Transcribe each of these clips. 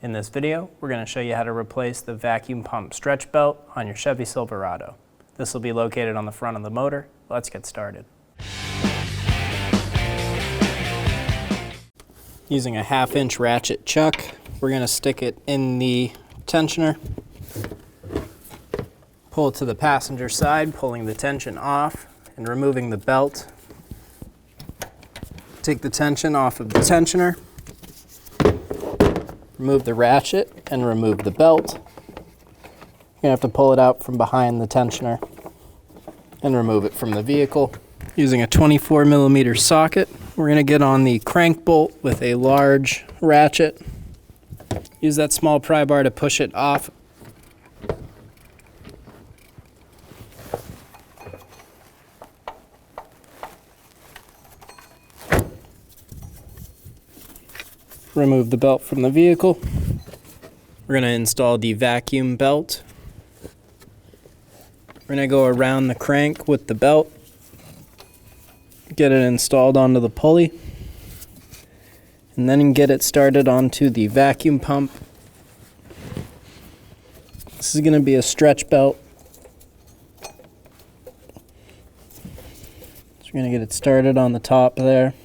In this video, we're going to show you how to replace the vacuum pump stretch belt on your Chevy Silverado. This will be located on the front of the motor. Let's get started. Using a 1/2-inch ratchet chuck, we're going to stick it in the tensioner. Pull it to the passenger side, pulling the tension off and removing the belt. Take the tension off of the tensioner. Remove the ratchet and remove the belt. You're going to have to pull it out from behind the tensioner and remove it from the vehicle. Using a 24mm socket, we're going to get on the crank bolt with a large ratchet. Use that small pry bar to push it off. Remove the belt from the vehicle. We're going to install the vacuum belt. We're going to go around the crank with the belt, get it installed onto the pulley, and then get it started onto the vacuum pump. This is going to be a stretch belt. So we're going to get it started on the top there.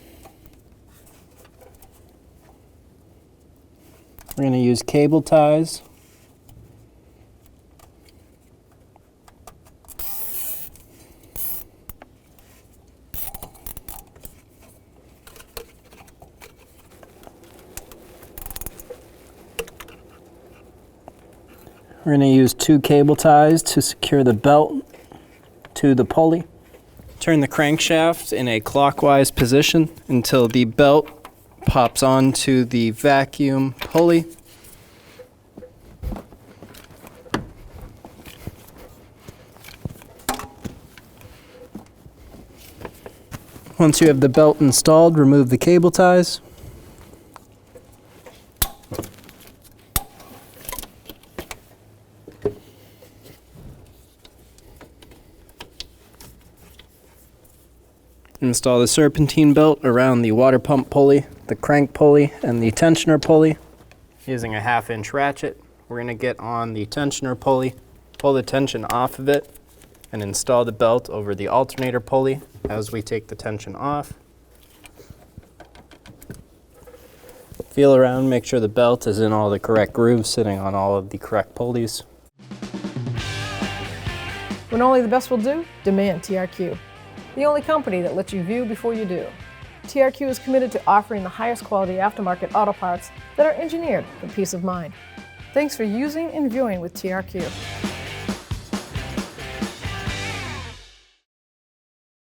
We're going to use cable ties. We're going to use 2 cable ties to secure the belt to the pulley. Turn the crankshaft in a clockwise position until the belt pops onto the vacuum pulley. Once you have the belt installed, remove the cable ties. Install the serpentine belt around the water pump pulley, the crank pulley, and the tensioner pulley. Using a 1/2-inch ratchet, we're going to get on the tensioner pulley, pull the tension off of it, and install the belt over the alternator pulley as we take the tension off. Feel around, make sure the belt is in all the correct grooves, sitting on all of the correct pulleys. When only the best will do, demand TRQ. The only company that lets you view before you do. TRQ is committed to offering the highest quality aftermarket auto parts that are engineered for peace of mind. Thanks for using and viewing with TRQ.